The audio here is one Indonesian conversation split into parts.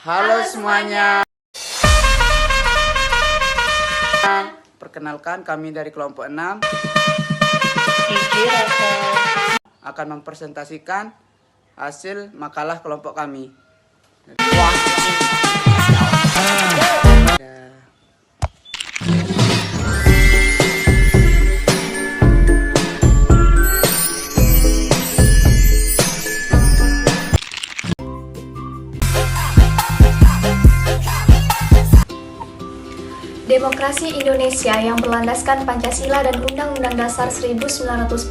Halo semuanya. Perkenalkan, kami dari kelompok 6 akan mempresentasikan hasil makalah kelompok kami. Demokrasi Indonesia yang berlandaskan Pancasila dan Undang-Undang Dasar 1945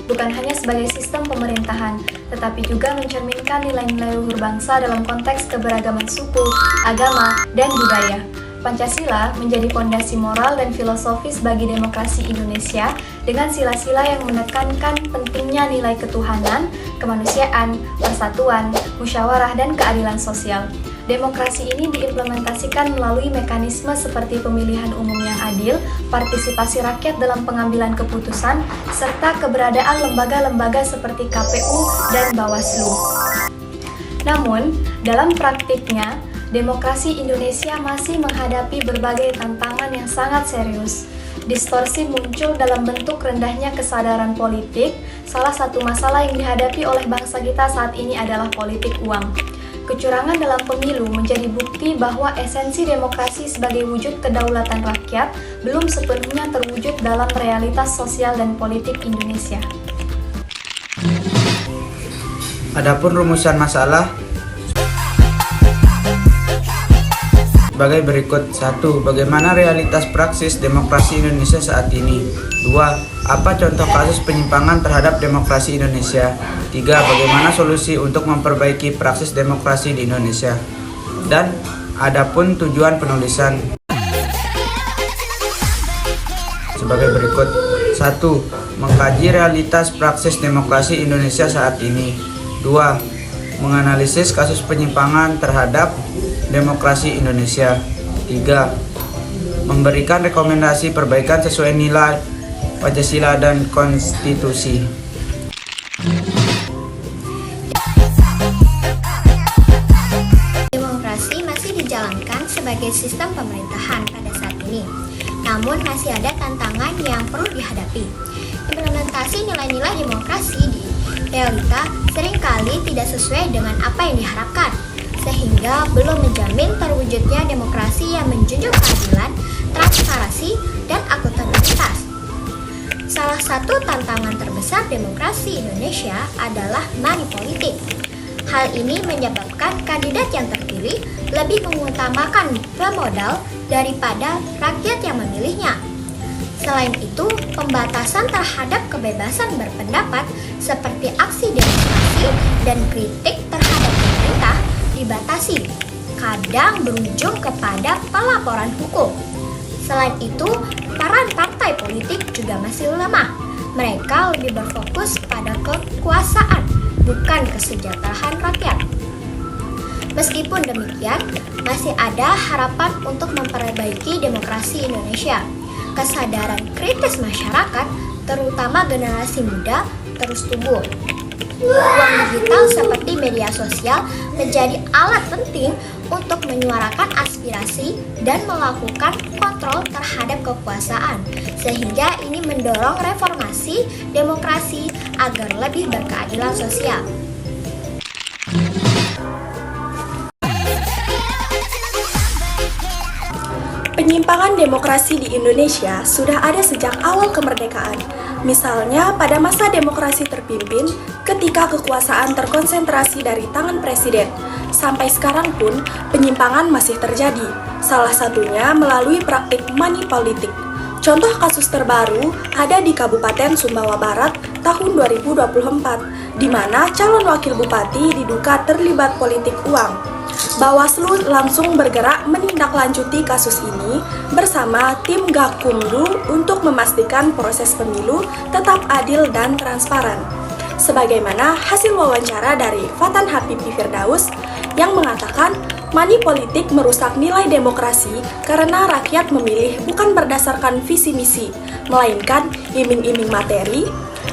bukan hanya sebagai sistem pemerintahan, tetapi juga mencerminkan nilai-nilai luhur bangsa dalam konteks keberagaman suku, agama, dan budaya. Pancasila menjadi fondasi moral dan filosofis bagi demokrasi Indonesia dengan sila-sila yang menekankan pentingnya nilai ketuhanan, kemanusiaan, persatuan, musyawarah, dan keadilan sosial. Demokrasi ini diimplementasikan melalui mekanisme seperti pemilihan umum yang adil, partisipasi rakyat dalam pengambilan keputusan, serta keberadaan lembaga-lembaga seperti KPU dan Bawaslu. Namun, dalam praktiknya, demokrasi Indonesia masih menghadapi berbagai tantangan yang sangat serius. Distorsi muncul dalam bentuk rendahnya kesadaran politik. Salah satu masalah yang dihadapi oleh bangsa kita saat ini adalah politik uang. Kecurangan dalam pemilu menjadi bukti bahwa esensi demokrasi sebagai wujud kedaulatan rakyat belum sepenuhnya terwujud dalam realitas sosial dan politik Indonesia. Adapun rumusan masalah sebagai berikut. 1. Bagaimana realitas praksis demokrasi Indonesia saat ini? 2. Apa contoh kasus penyimpangan terhadap demokrasi Indonesia? 3. Bagaimana solusi untuk memperbaiki praksis demokrasi di Indonesia? Dan adapun tujuan penulisan sebagai berikut. 1. Mengkaji realitas praksis demokrasi Indonesia saat ini. 2. Menganalisis kasus penyimpangan terhadap demokrasi Indonesia. 3. Memberikan rekomendasi perbaikan sesuai nilai Pancasila dan Konstitusi. Demokrasi masih dijalankan sebagai sistem pemerintahan pada saat ini. Namun masih ada tantangan yang perlu dihadapi. Implementasi nilai-nilai demokrasi di realita seringkali tidak sesuai dengan apa yang diharapkan, sehingga belum menjamin terwujudnya demokrasi yang menjunjung keadilan, transparansi, dan akuntabilitas. Salah satu tantangan terbesar demokrasi Indonesia adalah money politik. Hal ini menyebabkan kandidat yang terpilih lebih mengutamakan pemodal daripada rakyat yang memilihnya. Selain itu, pembatasan terhadap kebebasan berpendapat seperti aksi demonstrasi dan kritik terhadap pemerintah dibatasi, kadang berujung kepada pelaporan hukum. Selain itu, peran partai politik juga masih lemah. Mereka lebih berfokus pada kekuasaan, bukan kesejahteraan rakyat. Meskipun demikian, masih ada harapan untuk memperbaiki demokrasi Indonesia. Kesadaran kritis masyarakat, terutama generasi muda, terus tumbuh. Ruang digital seperti media sosial menjadi alat penting untuk menyuarakan aspirasi dan melakukan kontrol terhadap kekuasaan, sehingga ini mendorong reformasi demokrasi agar lebih berkeadilan sosial. Penyimpangan demokrasi di Indonesia sudah ada sejak awal kemerdekaan. Misalnya pada masa demokrasi terpimpin ketika kekuasaan terkonsentrasi dari tangan presiden. Sampai sekarang pun penyimpangan masih terjadi, salah satunya melalui praktik money politik. Contoh kasus terbaru ada di Kabupaten Sumbawa Barat tahun 2024, di mana calon wakil bupati diduga terlibat politik uang. Bawaslu langsung bergerak menindaklanjuti kasus ini bersama tim Gakumdu untuk memastikan proses pemilu tetap adil dan transparan. Sebagaimana hasil wawancara dari Fatan Habibie Firdaus yang mengatakan money politik merusak nilai demokrasi karena rakyat memilih bukan berdasarkan visi misi, melainkan iming-iming materi,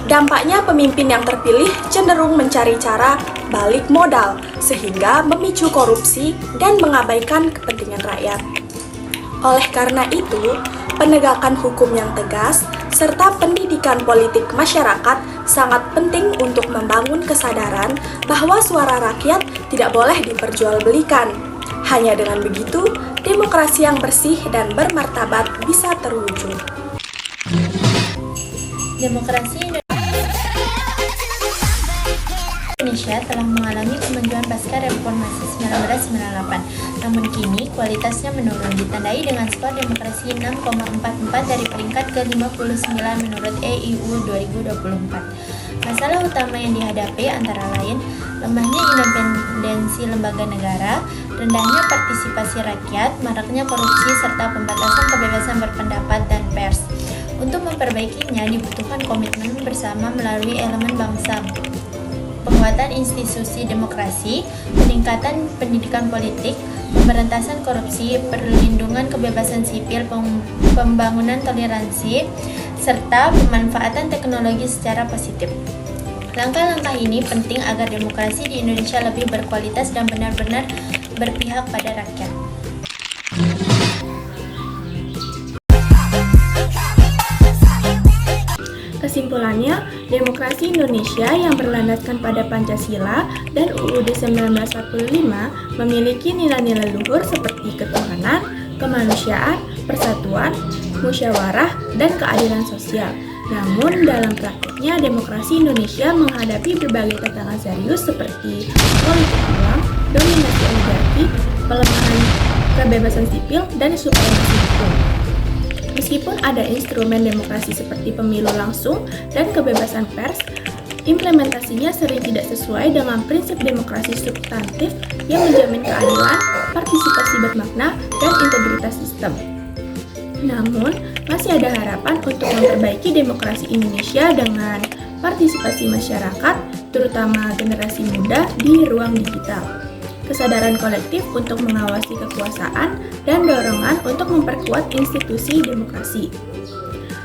Dampaknya pemimpin yang terpilih cenderung mencari cara balik modal sehingga memicu korupsi dan mengabaikan kepentingan rakyat. Oleh karena itu, penegakan hukum yang tegas serta pendidikan politik masyarakat sangat penting untuk membangun kesadaran bahwa suara rakyat tidak boleh diperjualbelikan. Hanya dengan begitu, demokrasi yang bersih dan bermartabat bisa terwujud. Demokrasi Indonesia telah mengalami kemajuan pasca reformasi 1998. Namun kini kualitasnya menurun, ditandai dengan skor demokrasi 6,44 dari peringkat ke-59 menurut EIU 2024. Masalah utama yang dihadapi antara lain lemahnya independensi lembaga negara, rendahnya partisipasi rakyat, maraknya korupsi, serta pembatasan kebebasan berpendapat dan pers. Untuk memperbaikinya dibutuhkan komitmen bersama melalui elemen bangsa, penguatan institusi demokrasi, peningkatan pendidikan politik, pemberantasan korupsi, perlindungan kebebasan sipil, pembangunan toleransi, serta pemanfaatan teknologi secara positif. Langkah-langkah ini penting agar demokrasi di Indonesia lebih berkualitas dan benar-benar berpihak pada rakyat. Kesimpulannya, demokrasi Indonesia yang berlandaskan pada Pancasila dan UUD 1945 memiliki nilai-nilai luhur seperti ketuhanan, kemanusiaan, persatuan, musyawarah, dan keadilan sosial. Namun, dalam praktiknya, demokrasi Indonesia menghadapi berbagai tantangan serius seperti politik uang, dominasi oligarki, pelemahan kebebasan sipil, dan supremasi hukum. Meskipun ada instrumen demokrasi seperti pemilu langsung dan kebebasan pers, implementasinya sering tidak sesuai dengan prinsip demokrasi substantif yang menjamin keadilan, partisipasi bermakna, dan integritas sistem. Namun, masih ada harapan untuk memperbaiki demokrasi Indonesia dengan partisipasi masyarakat, terutama generasi muda di ruang digital, kesadaran kolektif untuk mengawasi kekuasaan, dan dorongan untuk memperkuat institusi demokrasi.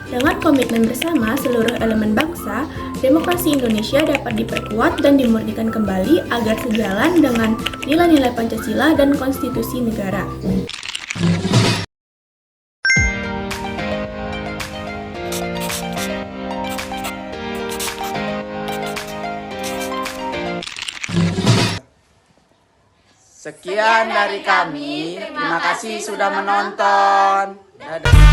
Dengan komitmen bersama seluruh elemen bangsa, demokrasi Indonesia dapat diperkuat dan dimurnikan kembali agar sejalan dengan nilai-nilai Pancasila dan konstitusi negara. Sekian dari kami, terima kasih sudah menonton. Dadah.